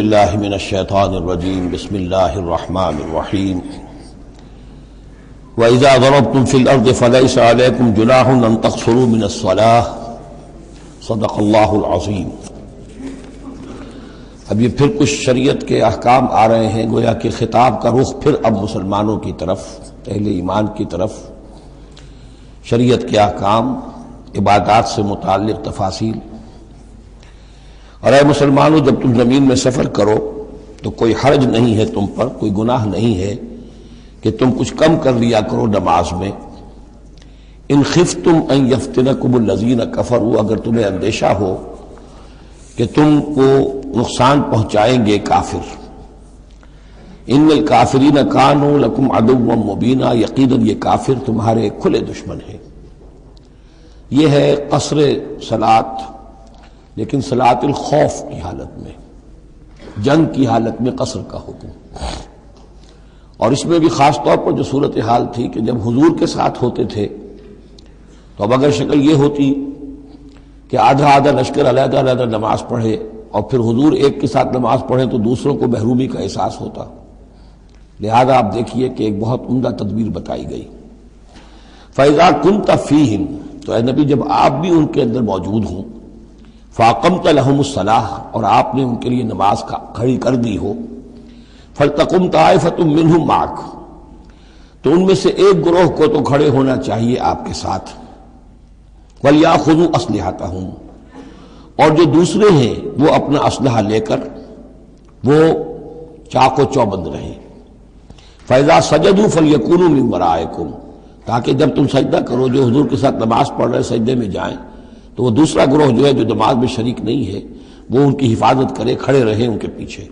اللہ من الشیطان الرجیم بسم اللہ الرحمن الرحیم وَإِذَا ضَرَبْتُمْ فِي الْأَرْضِ فَلَيْسَ عَلَيْكُمْ جُنَاحٌ أَن تَقْصُرُوا مِنَ الصَّلَاةِ صدق اللہ العظیم۔ اب یہ پھر کچھ شریعت کے احکام آ رہے ہیں، گویا کہ خطاب کا رخ پھر اب مسلمانوں کی طرف، اہل ایمان کی طرف، شریعت کے احکام، عبادات سے متعلق تفاصیل۔ اور اے مسلمانوں، جب تم زمین میں سفر کرو تو کوئی حرج نہیں ہے تم پر، کوئی گناہ نہیں ہے کہ تم کچھ کم کر لیا کرو نماز میں۔ ان خفتم ان یفتنکم الذین کفروا، اگر تمہیں اندیشہ ہو کہ تم کو نقصان پہنچائیں گے کافر۔ ان الکافرین کانوا لکم عدوا مبینا، یقیناً یہ کافر تمہارے کھلے دشمن ہیں۔ یہ ہے قصر صلاۃ، لیکن صلاۃ الخوف کی حالت میں، جنگ کی حالت میں قصر کا حکم۔ اور اس میں بھی خاص طور پر جو صورتحال تھی کہ جب حضور کے ساتھ ہوتے تھے تو اب اگر شکل یہ ہوتی کہ آدھا آدھا لشکر علیحدہ علیحدہ نماز پڑھے اور پھر حضور ایک کے ساتھ نماز پڑھیں تو دوسروں کو محرومی کا احساس ہوتا۔ لہذا آپ دیکھیے کہ ایک بہت عمدہ تدبیر بتائی گئی۔ فَإِذَا كُنْتَ فِيهِمْ، تو اے نبی جب آپ بھی ان کے اندر موجود ہوں، فَأَقَمْتَ لَهُمُ الصَّلَاةَ، اور آپ نے ان کے لیے نماز کھڑی کر دی ہو، فَلْتَقُمْ طَائِفَةٌ مِّنْهُمْ مَعَكَ، تو ان میں سے ایک گروہ کو تو کھڑے ہونا چاہیے آپ کے ساتھ، وَلْيَأْخُذُوا أَسْلِحَتَهُمْ، اور جو دوسرے ہیں وہ اپنا اسلحہ لے کر وہ چاق و چوبند رہیں۔ فَإِذَا سَجَدُوا فَلْيَكُونُوا مِن وَرَائِكُمْ، تاکہ جب تم سجدہ کرو، جو حضور کے ساتھ نماز پڑھ رہے سجدے میں جائیں تو وہ دوسرا گروہ جو ہے جو نماز میں شریک نہیں ہے وہ ان کی حفاظت کرے، کھڑے رہے ان کے پیچھے۔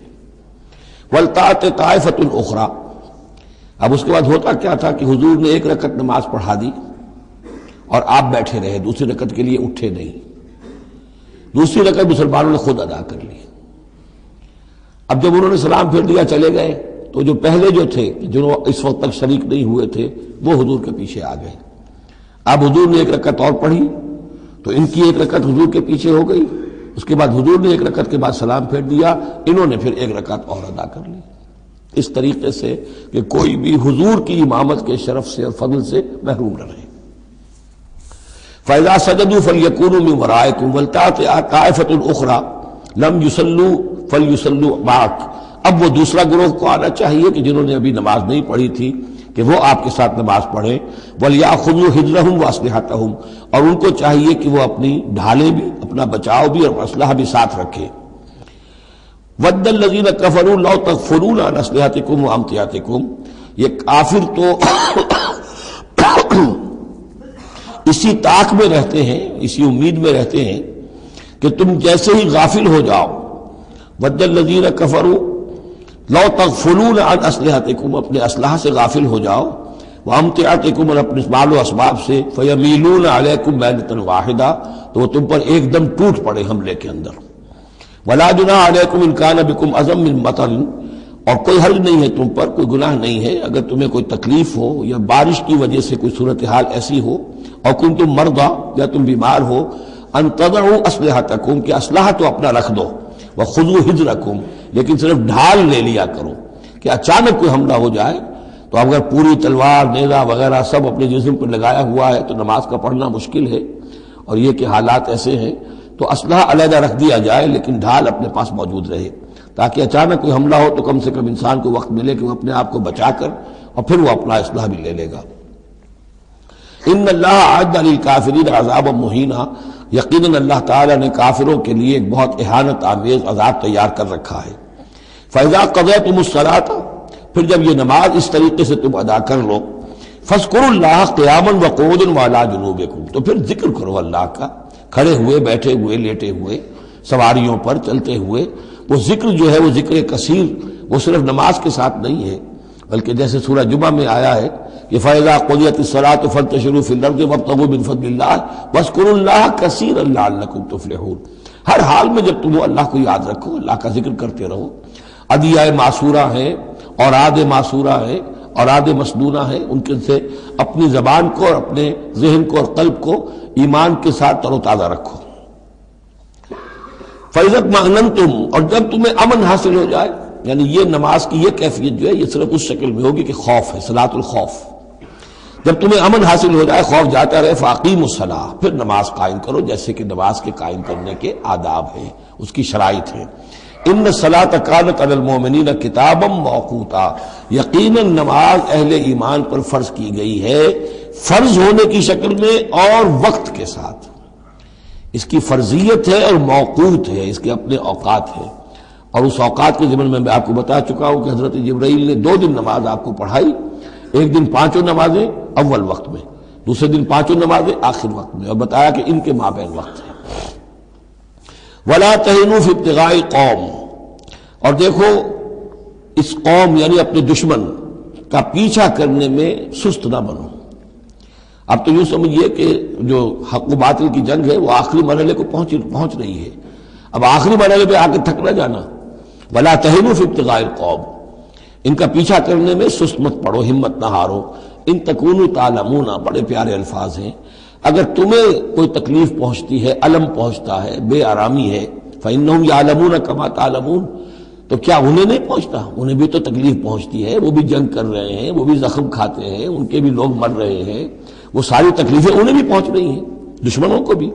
وَلْتَأْتِ طَائِفَةٌ أُخْرَىٰ، اب اس کے بعد ہوتا کیا تھا کہ حضور نے ایک رکعت نماز پڑھا دی اور آپ بیٹھے رہے، دوسری رکعت کے لیے اٹھے نہیں، دوسری رکعت مسلمانوں نے خود ادا کر لی۔ اب جب انہوں نے سلام پھیر دیا چلے گئے تو جو پہلے جو تھے جو اس وقت تک شریک نہیں ہوئے تھے وہ حضور کے پیچھے آ گئے۔ اب حضور نے ایک رکعت اور پڑھی تو ان کی ایک رکعت حضور کے پیچھے ہو گئی، اس کے بعد حضور نے ایک رکعت کے بعد سلام پھیر دیا، انہوں نے پھر ایک رکعت اور ادا کر لی، اس طریقے سے کہ کوئی بھی حضور کی امامت کے شرف سے اور فضل سے محروم نہ رہے۔ فَإِذَا سَجَدُوا فَلْيَكُونُوا مِن وَرَائِكُمْ وَلْتَأْتِ طَائِفَةٌ أُخْرَىٰ لَمْ يُصَلُّوا فَلْيُصَلُّوا مَعَكَ، اب وہ دوسرا گروہ کو آنا چاہیے کہ جنہوں نے ابھی نماز نہیں پڑھی تھی کہ وہ آپ کے ساتھ نماز پڑھیں۔ وَلْيَأْخُذُوا حِذْرَهُمْ وَأَسْلِحَتَهُمْ، اور ان کو چاہیے کہ وہ اپنی ڈھالیں بھی، اپنا بچاؤ بھی اور اسلحہ بھی ساتھ رکھے۔ وَدَّ الَّذِينَ كَفَرُوا لَوْ تَغْفُلُونَ عَنْ أَسْلِحَتِكُمْ وَأَمْتِعَتِكُمْ، یہ کافر تو اسی طاق میں رہتے ہیں، اسی امید میں رہتے ہیں کہ تم جیسے ہی غافل ہو جاؤ۔ وَدَّ الَّذِينَ كَفَرُوا لَوْ تَغْفُلُونَ عَنْ أَسْلِحَتِكُمْ، اپنے اسلحہ سے غافل ہو جاؤ، وَأَمْتِعَتِكُمْ، اور اپنے مال و اسباب سے، فَيَمِيلُونَ عَلَيْكُمْ مَيْلَةً وَاحِدَةً، تو وہ تم پر ایک دم ٹوٹ پڑے حملے کے اندر۔ وَلَا جُنَاحَ عَلَيْكُمْ إِن كَانَ بِكُمْ أَذًى مِّن مَطَرٍ، اور کوئی حرج نہیں ہے تم پر، کوئی گناہ نہیں ہے اگر تمہیں کوئی تکلیف ہو یا بارش کی وجہ سے کوئی صورتحال ایسی ہو، اور کنتم مرضى، یا تم بیمار ہو، ان تضعوا اسلحتکم، کہ اسلحہ تو اپنا رکھ دو، وخذوا حذرکم، لیکن صرف ڈھال لے لیا کرو کہ اچانک کوئی حملہ ہو جائے تو اگر پوری تلوار نیزہ وغیرہ سب اپنے جسم پر لگایا ہوا ہے تو نماز کا پڑھنا مشکل ہے، اور یہ کہ حالات ایسے ہیں تو اسلحہ علیحدہ رکھ دیا جائے لیکن ڈھال اپنے پاس موجود رہے، تاکہ اچانک کوئی حملہ ہو تو کم سے کم انسان کو وقت ملے کہ وہ اپنے آپ کو بچا کر اور پھر وہ اپنا اسلحہ بھی لے لے گا۔ ان اللہ اعد للکافرین عذابا مہینا، یقیناً اللہ تعالیٰ نے کافروں کے لیے ایک بہت اہانت آمیز عذاب تیار کر رکھا ہے۔ فَإِذَا قَضَيْتُمُ الصَّلَاةَ، پھر جب یہ نماز اس طریقے سے تم ادا کر لو، فَاذْكُرُوا اللَّهَ قِيَامًا وَقُعُودًا وَعَلَىٰ جُنُوبِكُمْ، تو پھر ذکر کرو اللہ کا، کھڑے ہوئے، بیٹھے ہوئے، لیٹے ہوئے، سواریوں پر چلتے ہوئے۔ وہ ذکر جو ہے وہ ذکر کثیر، وہ صرف نماز کے ساتھ نہیں ہے، بلکہ جیسے سورہ جمعہ میں آیا ہے کہ فَإِذَا قُضِيَتِ الصَّلَاةُ فَانتَشِرُوا فِي الْأَرْضِ وَابْتَغُوا مِن فَضْلِ اللَّهِ وَاذْكُرُوا اللَّهَ كَثِيرًا لَعَلَّكُمْ تُفْلِحُونَ، ہر حال میں جب تم اللہ کو یاد رکھو، اللہ کا ذکر کرتے رہو۔ ادعیہ معصورہ ہیں، اوراد معصورہ ہیں، اوراد مسنونہ ہیں، ان کے سے اپنی زبان کو اور اپنے ذہن کو اور قلب کو ایمان کے ساتھ تر و تازہ رکھو۔ فَإِذَا اطْمَأْنَنْتُمْ، اور جب تمہیں امن حاصل ہو جائے، یعنی یہ نماز کی یہ کیفیت جو ہے یہ صرف اس شکل میں ہوگی کہ خوف ہے، صلاۃ الخوف، جب تمہیں امن حاصل ہو جائے، خوف جاتا رہے، فَأَقِیمُوا الصَّلَاةَ، پھر نماز قائم کرو جیسے کہ نماز کے قائم کرنے کے آداب ہیں، اس کی شرائط ہیں۔ ان الصلاۃ کانت علی المؤمنین کتابا موقوتا، یقیناً نماز اہل ایمان پر فرض کی گئی ہے، فرض ہونے کی شکل میں اور وقت کے ساتھ، اس کی فرضیت ہے اور موقوت ہے، اس کے اپنے اوقات ہیں، اور اس اوقات کے ضمن میں آپ کو بتا چکا ہوں کہ حضرت جبرائیل نے 2 دن نماز آپ کو پڑھائی، ایک دن 5 نمازیں اول وقت میں، دوسرے دن 5 نمازیں آخر وقت میں، اور بتایا کہ ان کے مابین وقت ہے۔ وَلَا تَهِنُوا فِي ابْتِغَاءِ الْقَوْمِ، اور دیکھو اس قوم یعنی اپنے دشمن کا پیچھا کرنے میں سست نہ بنو۔ اب تو یوں سمجھیے کہ جو حق و باطل کی جنگ ہے وہ آخری مرحلے کو پہنچ رہی ہے، اب آخری مرحلے پہ آ کے تھک نہ جانا۔ وَلَا تَهِنُوا فِي ابْتِغَاءِ الْقَوْمِ، ان کا پیچھا کرنے میں سست مت پڑو، ہمت نہ ہارو۔ ان تکونوا تعلمون، بڑے پیارے الفاظ ہیں، اگر تمہیں کوئی تکلیف پہنچتی ہے، الم پہنچتا ہے، بے آرامی ہے، فإنہم یعلمون کما تعلمون، تو کیا انہیں نہیں پہنچتا؟ انہیں بھی تو تکلیف پہنچتی ہے، وہ بھی جنگ کر رہے ہیں، وہ بھی زخم کھاتے ہیں، ان کے بھی لوگ مر رہے ہیں، وہ ساری تکلیفیں انہیں بھی پہنچ رہی ہیں، دشمنوں کو بھی۔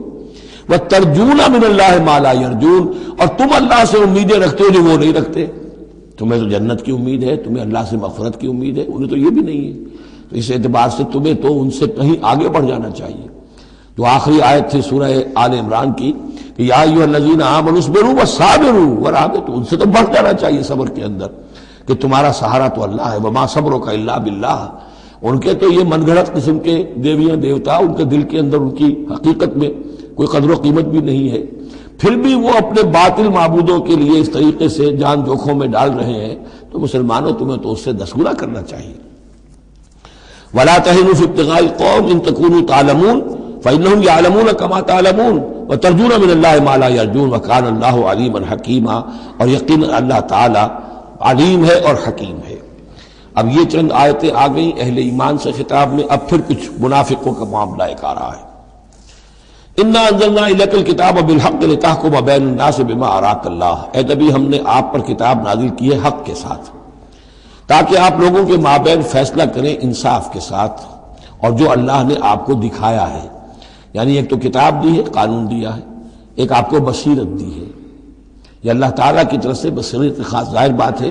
وَتَرْجُونَ مِنَ اللَّهِ مَا لَا يَرْجُونَ، اور تم اللہ سے امیدیں رکھتے ہو جو وہ نہیں رکھتے، تمہیں تو جنت کی امید ہے، تمہیں اللہ سے مغفرت کی امید ہے، انہیں تو یہ بھی نہیں ہے، تو اس اعتبار سے تمہیں تو ان سے کہیں آگے بڑھ جانا چاہیے۔ جو آخری آیت تھی سورہ آل عمران کی کہ یا ایھا الذین آمنوا اصبروا وصابروا ورابطوا، ان سے تو بڑھ جانا چاہیے صبر کے اندر کہ تمہارا سہارا تو اللہ ہے، وما صبرک الا باللہ۔ ان کے تو یہ من گھڑت قسم کے دیویاں دیوتا، ان کے دل کے اندر ان کی حقیقت میں کوئی قدر و قیمت بھی نہیں ہے، پھر بھی وہ اپنے باطل معبودوں کے لیے اس طریقے سے جان جوکھوں میں ڈال رہے ہیں، تو مسلمانوں تمہیں تو اس سے 10 گنا کرنا چاہیے۔ وَلَا تَهِنُوا فِي ابْتِغَاءِ الْقَوْمِ إِن تَكُونُوا تَعْلَمُونَ فَإِنَّهُمْ يَعْلَمُونَ كَمَا تَعْلَمُونَ وَتَرْجُونَ مِنَ اللَّهِ مَا لَا يَرْجُونَ وَكَانَ اللَّهُ عَلِيمًا حَكِيمًا، اور یقیناً اللہ تعالی علیم ہے اور حکیم ہے۔ اب یہ چند آیتیں آ گئیں اہل ایمان سے خطاب میں، اب پھر کچھ منافقوں کا معاملہ ایک آ رہا ہے۔ اِنَّا أَنزَلْنَا إِلَيْكَ الْكِتَابَ بِالْحَقِّ لِتَحْكُمَ بَيْنَ النَّاسِ بِمَا أَرَاكَ اللَّهُ، اے نبی ہم نے آپ پر کتاب نازل کی ہے حق کے ساتھ، تاکہ آپ لوگوں کے مابین فیصلہ کریں انصاف کے ساتھ، اور جو اللہ نے آپ کو دکھایا ہے، یعنی ایک تو کتاب دی ہے، قانون دیا ہے، ایک آپ کو بصیرت دی ہے، یہ اللہ تعالیٰ کی طرف سے بصیرت خاص۔ ظاہر بات ہے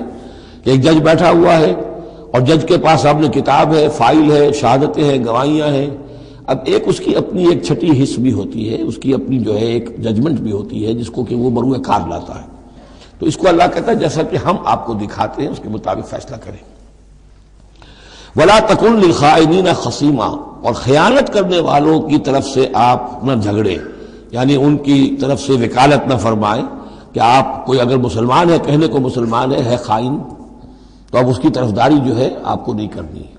کہ ایک جج بیٹھا ہوا ہے اور جج کے پاس آپ نے کتاب ہے، فائل ہے، شہادتیں ہیں، گواہیاں ہیں، اب ایک اس کی اپنی ایک چھٹی حص بھی ہوتی ہے، اس کی اپنی جو ہے ایک ججمنٹ بھی ہوتی ہے جس کو کہ وہ بروئے کار لاتا ہے، تو اس کو اللہ کہتا ہے جیسا کہ ہم آپ کو دکھاتے ہیں اس کے مطابق فیصلہ کریں۔ وَلَا تَكُن لِلْخَائِنِينَ خَصِيمًا، اور خیانت کرنے والوں کی طرف سے آپ نہ جھگڑیں، یعنی ان کی طرف سے وکالت نہ فرمائیں کہ آپ کوئی اگر مسلمان ہے، کہنے کو مسلمان ہے خائن، تو اب اس کی طرفداری جو ہے آپ کو نہیں کرنی ہے۔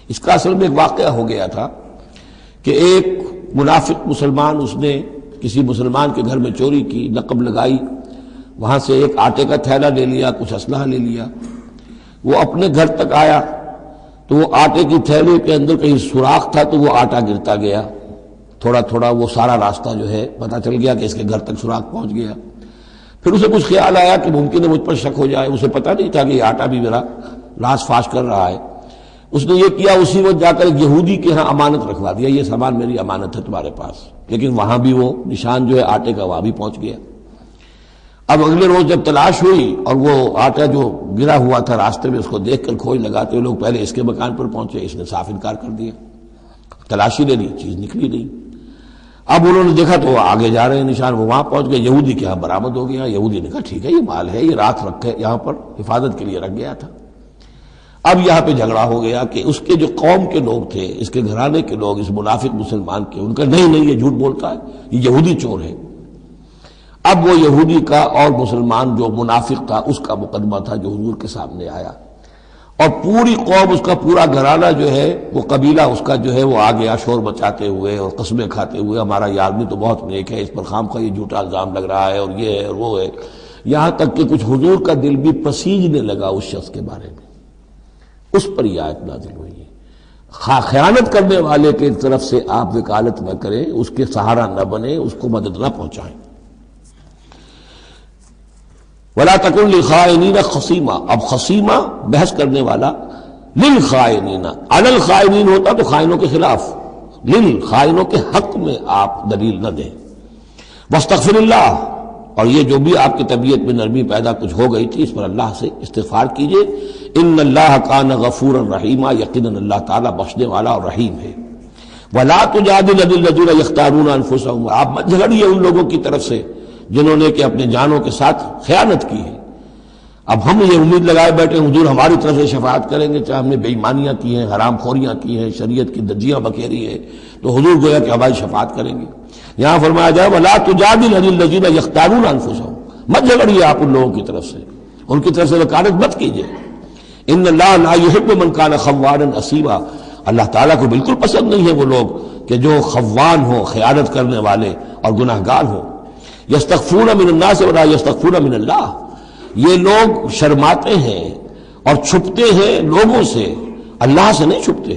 اس کا اصل میں ایک واقعہ ہو گیا تھا کہ ایک منافق مسلمان، اس نے کسی مسلمان کے گھر میں چوری کی، نقب لگائی، وہاں سے ایک آٹے کا تھیلا لے لیا، کچھ اسلحہ لے لیا، وہ اپنے گھر تک آیا تو وہ آٹے کی تھیلے کے اندر کہیں سوراخ تھا تو وہ آٹا گرتا گیا، تھوڑا تھوڑا وہ سارا راستہ جو ہے پتہ چل گیا کہ اس کے گھر تک سوراخ پہنچ گیا۔ پھر اسے کچھ خیال آیا کہ ممکن ہے مجھ پر شک ہو جائے، اسے پتہ نہیں تھا کہ یہ آٹا بھی میرا لاش فاش کر رہا ہے، اس نے یہ کیا اسی وقت جا کر ایک یہودی کے ہاں امانت رکھوا دیا، یہ سامان میری امانت ہے تمہارے پاس، لیکن وہاں بھی وہ نشان جو ہے آٹے کا وہاں بھی پہنچ گیا۔ اب اگلے روز جب تلاش ہوئی اور وہ آٹا جو گرا ہوا تھا راستے میں اس کو دیکھ کر کھوج لگاتے ہوئے لوگ پہلے اس کے مکان پر پہنچے، اس نے صاف انکار کر دیا، تلاشی لے لی، چیز نکلی نہیں۔ اب انہوں نے دیکھا تو وہ آگے جا رہے ہیں نشان، وہ وہاں پہنچ گئے، یہودی کے ہاں برآمد ہو گیا۔ یہودی نے کہا ٹھیک ہے یہ مال ہے، یہ رات رکھے یہاں پر حفاظت کے لیے رکھ گیا تھا۔ اب یہاں پہ جھگڑا ہو گیا کہ اس کے جو قوم کے لوگ تھے، اس کے گھرانے کے لوگ، اس منافق مسلمان کے، ان کا نہیں یہ جھوٹ بولتا ہے، یہ یہودی چور ہے۔ اب وہ یہودی کا اور مسلمان جو منافق تھا اس کا مقدمہ تھا جو حضور کے سامنے آیا، اور پوری قوم، اس کا پورا گھرانہ جو ہے، وہ قبیلہ اس کا جو ہے وہ آ گیا شور مچاتے ہوئے اور قسمیں کھاتے ہوئے، ہمارا یہ آدمی تو بہت نیک ہے، اس پر خامخواہ یہ جھوٹا الزام لگ رہا ہے اور یہ ہے اور وہ ہے، یہاں تک کہ کچھ حضور کا دل بھی پسیجنے لگا اس شخص کے بارے میں۔ اس پر یہ آیت نازل ہوئی ہے، خیانت کرنے والے کی طرف سے آپ وکالت نہ کریں، اس کے سہارا نہ بنیں، اس کو مدد نہ پہنچائیں۔ ولا تکن للخائنین خصیما، اب خصیمہ بحث کرنے والا، للخائنین، علی الخائنین ہوتا تو خائنوں کے خلاف، للخائنوں کے حق میں آپ دلیل نہ دیں۔ واستغفر اللہ، اور یہ جو بھی آپ کی طبیعت میں نرمی پیدا کچھ ہو گئی تھی اس پر اللہ سے استغفار کیجئے، ان اللہ کان غفورا رحیما، یقیناً اللہ تعالیٰ بخشنے والا اور رحیم ہے۔ ولا تجادل عن الذین یختارون انفسهم، آپ مت جھگڑیے ان لوگوں کی طرف سے جنہوں نے کہ اپنے جانوں کے ساتھ خیانت کی ہے۔ اب ہم یہ امید لگائے بیٹھے حضور ہماری طرف سے شفاعت کریں گے، چاہے ہم نے بے ایمانیاں کی ہیں، حرام خوریاں کی ہیں، شریعت کی دجیاں بکھیری ہیں، تو حضور گویا کہ ہماری شفاعت کریں گے۔ یہاں فرمایا جائے وَلَا تُجَادِلْ عَنِ الَّذِينَ يَخْتَارُونَ أَنفُسَهُم، مت جھگڑیے آپ ان لوگوں کی طرف سے، ان کی طرف سے وکالت مت کیجیے۔ ان اللہ لا يحب من كان خوانا اثیما، اللہ تعالیٰ کو بالکل پسند نہیں ہے وہ لوگ کہ جو خوان ہوں، خیانت کرنے والے اور گناہ گار ہوں۔ یستخفون من الناس ولا یستخفون من اللہ، یہ لوگ شرماتے ہیں اور چھپتے ہیں لوگوں سے، اللہ سے نہیں چھپتے۔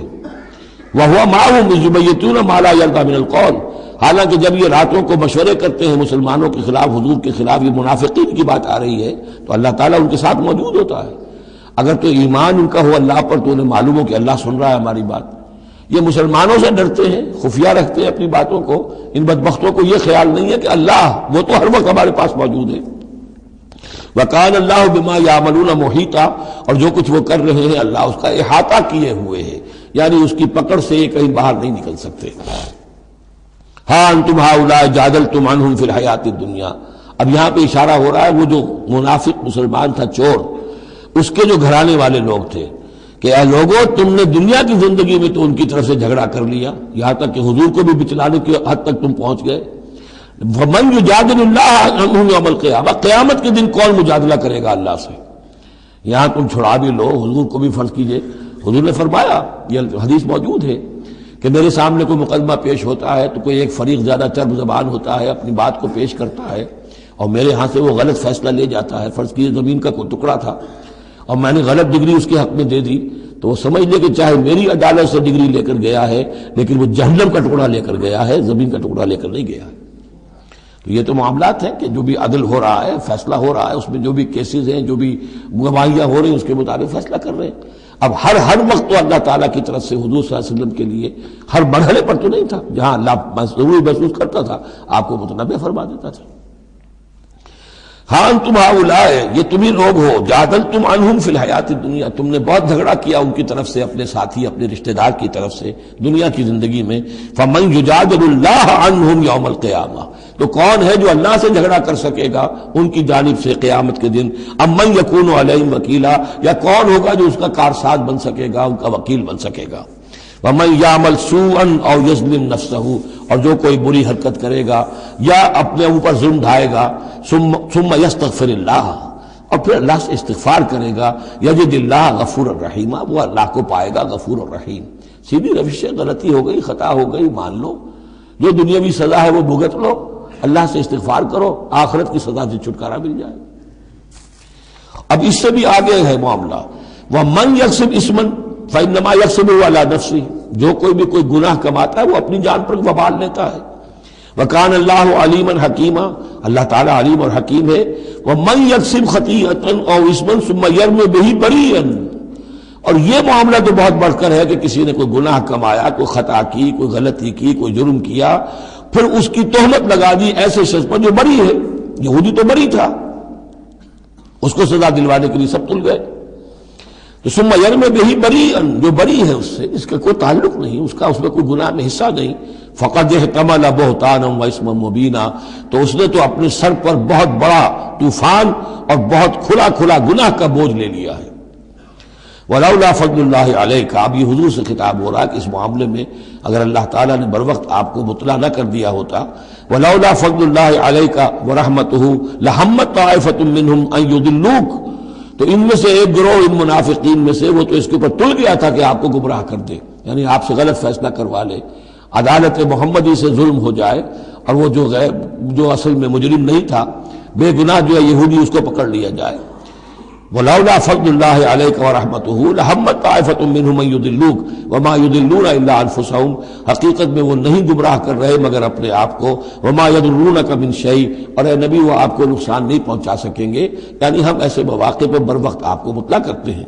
وَهُوَ مَعَهُمْ إِذْ يُبَيِّتُونَ مَا لَا يَرْضَىٰ مِنَ الْقَوْلِ، حالانکہ جب یہ راتوں کو مشورے کرتے ہیں مسلمانوں کے خلاف، حضور کے خلاف، یہ منافقین کی بات آ رہی ہے تو اللہ تعالیٰ ان کے ساتھ موجود ہوتا ہے۔ اگر تو ایمان ان کا ہو اللہ پر تو انہیں معلوم ہو کہ اللہ سن رہا ہے ہماری بات۔ یہ مسلمانوں سے ڈرتے ہیں، خفیہ رکھتے ہیں اپنی باتوں کو، ان بدبختوں کو یہ خیال نہیں ہے کہ اللہ وہ تو ہر وقت ہمارے پاس موجود ہے۔ وَكَانَ اللَّهُ بِمَا يَعْمَلُونَ مُحِيطًا، اور جو کچھ وہ کر رہے ہیں اللہ اس کا احاطہ کیے ہوئے ہے، یعنی اس کی پکڑ سے یہ کہیں باہر نہیں نکل سکتے۔ ہاں انتم ہؤلاء جادلتم عنہم فی الحیات الدنیا، اب یہاں پہ اشارہ ہو رہا ہے وہ جو منافق مسلمان تھا، چور، اس کے جو گھرانے والے لوگ تھے کہ اے لوگوں تم نے دنیا کی زندگی میں تو ان کی طرف سے جھگڑا کر لیا، یہاں تک کہ حضور کو بھی بچلانے کی حد تک تم پہنچ گئے۔ وَمَن يُجَادِلُ اللَّهَ عَنْهُمْ يَوْمَ الْقِيَامَةِ، قیامت کے دن کون مجادلہ کرے گا اللہ سے؟ یہاں تم چھڑا بھی لو، حضور کو بھی فرض کیجئے، حضور نے فرمایا، یہ حدیث موجود ہے کہ میرے سامنے کوئی مقدمہ پیش ہوتا ہے تو کوئی ایک فریق زیادہ چرب زبان ہوتا ہے، اپنی بات کو پیش کرتا ہے اور میرے ہاں سے وہ غلط فیصلہ لے جاتا ہے۔ فرض کیجئے زمین کا کوئی ٹکڑا تھا اور میں نے غلط ڈگری اس کے حق میں دے دی، تو وہ سمجھ لے کہ چاہے میری عدالت سے ڈگری لے کر گیا ہے لیکن وہ جہنم کا ٹکڑا لے کر گیا ہے، زمین کا ٹکڑا لے کر نہیں گیا ہے۔ تو یہ تو معاملات ہیں کہ جو بھی عدل ہو رہا ہے، فیصلہ ہو رہا ہے، اس میں جو بھی کیسز ہیں، جو بھی گواہیاں ہو رہی ہیں، اس کے مطابق فیصلہ کر رہے ہیں۔ اب ہر وقت تو اللہ تعالیٰ کی طرف سے حضور صلی اللہ علیہ وسلم کے لیے ہر مرحلے پر تو نہیں تھا، جہاں اللہ ضروری محسوس کرتا تھا آپ کو متنبع فرما دیتا تھا۔ ہاں تم ہؤلاء، یہ تمہیں لوگ ہو، جادلتم عنہم فی الحیات الدنیا، تم نے بہت جھگڑا کیا ان کی طرف سے، اپنے ساتھی، اپنے رشتہ دار کی طرف سے دنیا کی زندگی میں۔ فمن یجادل اللہ عنہم یوم القیامہ، تو کون ہے جو اللہ سے جھگڑا کر سکے گا ان کی جانب سے قیامت کے دن؟ ام من یکون علیہم وکیلا، یا کون ہوگا جو اس کا کارساز بن سکے گا، ان کا وکیل بن سکے گا؟ وَمَن يَعْمَلْ سُوءًا أَوْ يَظْلِمْ نَفْسَهُ، اور جو کوئی بری حرکت کرے گا یا اپنے اوپر ظلم ڈھائے گا، ثم يستغفر اللہ، اور پھر اللہ سے استغفار کرے گا، یجد اللہ غفور الرحیم، وہ اللہ کو پائے گا غفور الرحیم۔ سیدھی روش سے غلطی ہو گئی، خطا ہو گئی، مان لو، جو دنیاوی سزا ہے وہ بھگت لو، اللہ سے استغفار کرو، آخرت کی سزا سے چھٹکارا مل جائے۔ اب اس سے بھی آگے ہے معاملہ، وَمَن يَكْسِبْ إِثْمًا فَإِنَّمَا يَكْسِبُهُ عَلَى نَفْسِهِ، جو کوئی بھی کوئی گناہ کماتا ہے وہ اپنی جان پر وبال لیتا ہے۔ وَكَانَ اللَّهُ عَلِيمًا حَكِيمًا، اللہ تعالیٰ علیم اور حکیم ہے۔ وَمَن يَكْسِبْ خَطِيئَةً أَوْ إِثْمًا ثُمَّ يَرْمِ بِهِ بَرِيئًا، اور یہ معاملہ تو بہت بڑھ کر ہے کہ کسی نے کوئی گناہ کمایا، کوئی خطا کی، کوئی غلطی کی، کوئی جرم کیا، پھر اس کی تہمت لگا دی ایسے شخص پر جو بری ہے۔ یہودی تو بری تھا، اس کو سزا دلوانے کے لیے سب تل گئے۔ تو ثم یرم بہ بریئا، جو بری ہے اس سے، اس کا کوئی تعلق نہیں، اس کا اس میں کوئی گناہ میں حصہ نہیں، فقد احتمل بہتانا و اسما مبینا، تو اس نے تو اپنے سر پر بہت بڑا طوفان اور بہت کھلا کھلا گناہ کا بوجھ لے لیا ہے۔ ولولا فضل اللہ علیک، اب یہ حضور سے خطاب ہو رہا ہے کہ اس معاملے میں اگر اللہ تعالیٰ نے بروقت آپ کو مطلع نہ کر دیا ہوتا، ولولا فضل اللہ علیک ورحمتہ لہمت طائفۃ منہم ان یضلوک، تو ان میں سے ایک گروہ ان منافقین میں سے وہ تو اس کے اوپر تل گیا تھا کہ آپ کو گمراہ کر دے، یعنی آپ سے غلط فیصلہ کروا لے، عدالت محمدی سے ظلم ہو جائے، اور وہ جو اصل میں مجرم نہیں تھا، بے گناہ جو ہے یہودی، اس کو پکڑ لیا جائے۔ ولولا فضل اللہ علیک ورحمتہ لہمت طائفۃ منہم ان یضلوک وما یضلون الا انفسہم، حقیقت میں وہ نہیں گمراہ کر رہے مگر اپنے آپ کو، وما یضرونک من شیء، اور اے نبی وہ آپ کو نقصان نہیں پہنچا سکیں گے، یعنی ہم ایسے مواقع پہ بر وقت آپ کو مطلع کرتے ہیں۔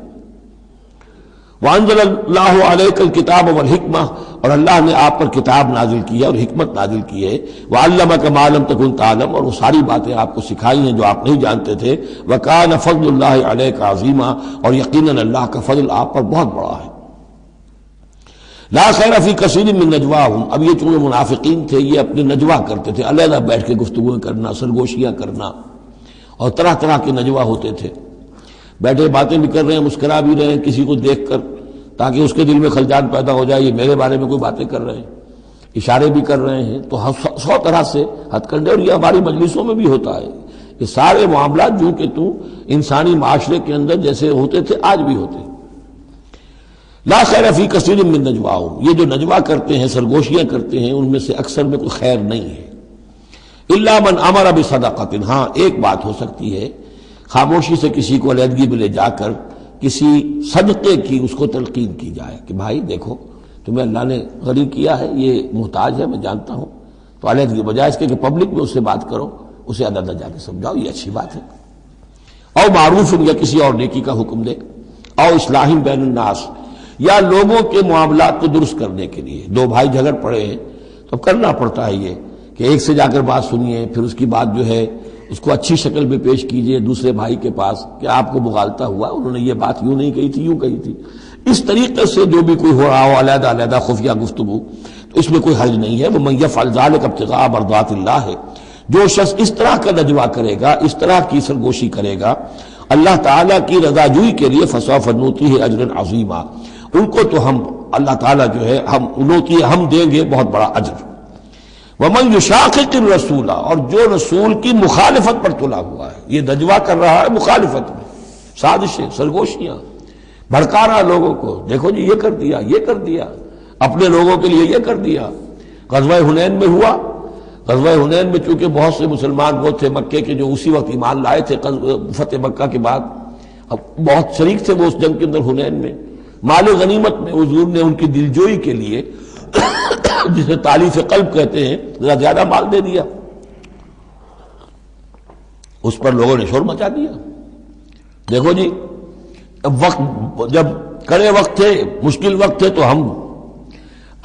وانزل اللہ علیک الکتاب والحکمہ، اور اللہ نے آپ پر کتاب نازل کی ہے اور حکمت نازل کی ہے، وعلمک ما لم تکن تعلم، اور وہ ساری باتیں آپ کو سکھائی ہیں جو آپ نہیں جانتے تھے، وکان فضل اللہ علیک عظیما، اور یقیناً اللہ کا فضل آپ پر بہت بڑا ہے۔ لا خیر فی کثیر من نجواہم، اب یہ چونکہ منافقین تھے یہ اپنے نجوا کرتے تھے، علیحدہ بیٹھ کے گفتگویں کرنا، سرگوشیاں کرنا، اور طرح طرح کے نجوا ہوتے تھے، بیٹھے باتیں بھی کر رہے ہیں، مسکرا بھی رہے ہیں کسی کو دیکھ کر تاکہ اس کے دل میں خلجان پیدا ہو جائے، یہ میرے بارے میں کوئی باتیں کر رہے ہیں، اشارے بھی کر رہے ہیں، تو 100 طرح سے ہتھ کنڈے، اور یہ ہماری مجلسوں میں بھی ہوتا ہے۔ یہ سارے معاملات جو کہ انسانی معاشرے کے اندر جیسے ہوتے تھے آج بھی ہوتے ہیں۔ لا خیر فی کثیر من نجواہم، یہ جو نجوا کرتے ہیں، سرگوشیاں کرتے ہیں، ان میں سے اکثر میں کوئی خیر نہیں ہے۔ الا من امر بصدقۃ، ہاں ایک بات ہو سکتی ہے، خاموشی سے کسی کو علیحدگی میں لے جا کر کسی صدقے کی اس کو تلقین کی جائے کہ بھائی دیکھو تمہیں اللہ نے غنی کیا ہے، یہ محتاج ہے میں جانتا ہوں، تو علیحدگی بجائے اس کے کہ پبلک میں اس سے بات کرو، اسے علیحدہ جا کے سمجھاؤ، یہ اچھی بات ہے۔ او معروف، یا کسی اور نیکی کا حکم دے، او اصلاح بین الناس، یا لوگوں کے معاملات کو درست کرنے کے لیے، دو بھائی جھگڑ پڑے ہیں تو کرنا پڑتا ہے یہ کہ ایک سے جا کر بات سنیے، پھر اس کی بات جو ہے اس کو اچھی شکل میں پیش کیجئے دوسرے بھائی کے پاس کہ آپ کو مغالطہ ہوا، انہوں نے یہ بات یوں نہیں کہی تھی یوں کہی تھی۔ اس طریقے سے جو بھی کوئی ہو رہا ہو علیحدہ علیحدہ خفیہ گفتگو، تو اس میں کوئی حرج نہیں ہے۔ وَمَن يَفْعَلْ ذَلِكَ ابْتِغَاءَ مَرْضَاتِ اللَّهِ، جو شخص اس طرح کا نجوا کرے گا، اس طرح کی سرگوشی کرے گا اللہ تعالیٰ کی رضا جوئی کے لیے، فَسَوْفَ نُؤْتِيهِ أَجْرًا عَظِيمًا، ان کو تو ہم اللہ تعالیٰ جو ہے ہم دیں گے بہت بڑا اجر۔ وَمَن يُشَاقِقِ الرَّسُولَ، اور جو رسول کی مخالفت پر تلا ہوا ہے، یہ نجوا کر رہا ہے مخالفت میں، سازشیں، سرگوشیاں، بھڑکا رہا لوگوں کو، دیکھو جی یہ کر دیا، یہ کر دیا، اپنے لوگوں کے لیے یہ کر دیا۔ غزوہ حنین میں ہوا، غزوہ حنین میں چونکہ بہت سے مسلمان وہ تھے مکے کے جو اسی وقت ایمان لائے تھے فتح مکہ کے بعد، اب بہت شریک تھے وہ اس جنگ کے اندر حنین میں، مال غنیمت میں حضور نے ان کی دلجوئی کے لیے جسے تالیف قلب کہتے ہیں ذرا زیادہ مال دے دیا، اس پر لوگوں نے شور مچا دیا۔ دیکھو جی وقت جب کڑے وقت تھے، مشکل وقت تھے تو ہم،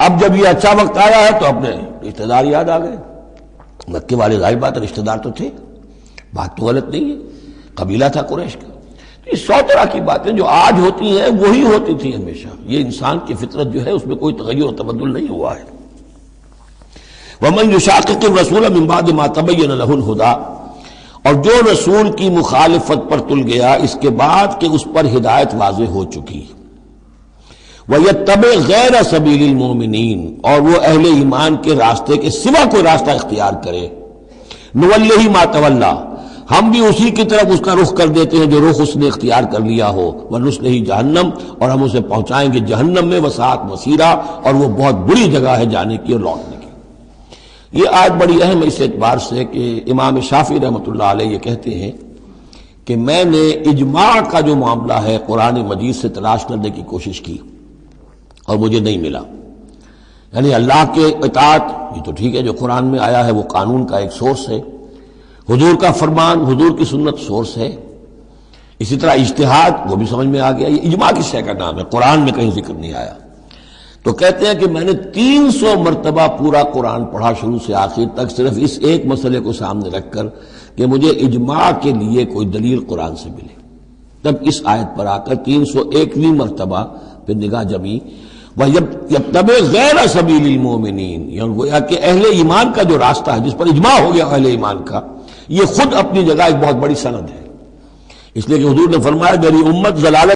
اب جب یہ اچھا وقت آیا ہے تو اپنے رشتہ دار یاد آ گئے۔ مکے والے ظاہر بات رشتہ دار تو تھے، بات تو غلط نہیں ہے، قبیلہ تھا قریش کا۔ یہ 100 طرح کی باتیں جو آج ہوتی ہیں وہی ہوتی تھی ہمیشہ، یہ انسان کی فطرت جو ہے اس میں کوئی تغیر و تبدل نہیں ہوا ہے۔ وَمَن يُشَاقِقِ الرَّسُولَ مِن بَعْدِ مَا تَبَيَّنَ لَهُ الْهُدَىٰ، اور جو رسول کی مخالفت پر تل گیا اس کے بعد کہ اس پر ہدایت واضح ہو چکی، وَيَتَّبِعْ غَيْرَ سَبِيلِ الْمُؤْمِنِينَ، اور وہ اہل ایمان کے راستے کے سوا کوئی راستہ اختیار کرے، نُوَلِّهِ مَا تَوَلَّىٰ، ہم بھی اسی کی طرف اس کا رخ کر دیتے ہیں جو رخ اس نے اختیار کر لیا ہو، وَنُصْلِهِ جہنم، اور ہم اسے پہنچائیں گے جہنم میں، وَسَاءَتْ مَصِيرًا، اور وہ بہت بری جگہ ہے جانے کی اور لوٹنے کی۔ یہ آج بڑی اہم ہے اس اعتبار سے کہ امام شافعی رحمۃ اللہ علیہ یہ کہتے ہیں کہ میں نے اجماع کا جو معاملہ ہے قرآن مجید سے تلاش کرنے کی کوشش کی اور مجھے نہیں ملا، یعنی اللہ کے اطاعت یہ تو ٹھیک ہے جو قرآن میں آیا ہے وہ قانون کا ایک سورس ہے، حضور کا فرمان، حضور کی سنت سورس ہے، اسی طرح اجتہاد وہ بھی سمجھ میں آ گیا، یہ اجماع کس شے کا نام ہے، قرآن میں کہیں ذکر نہیں آیا۔ تو کہتے ہیں کہ میں نے 300 مرتبہ پورا قرآن پڑھا شروع سے آخر تک، صرف اس ایک مسئلے کو سامنے رکھ کر کہ مجھے اجماع کے لیے کوئی دلیل قرآن سے ملے، تب اس آیت پر آ کر 301ویں مرتبہ پھر نگاہ جمی، وَيَتَّبِعْ غَيْرَ سَبِيلِ الْمُؤْمِنِينَ، یعنی گویا کہ اہل ایمان کا جو راستہ ہے جس پر اجماع ہو گیا اہل ایمان کا، یہ خود اپنی جگہ ایک بہت بڑی سند ہے، اس لیے کہ حضور نے فرمایا میری امت ضلالت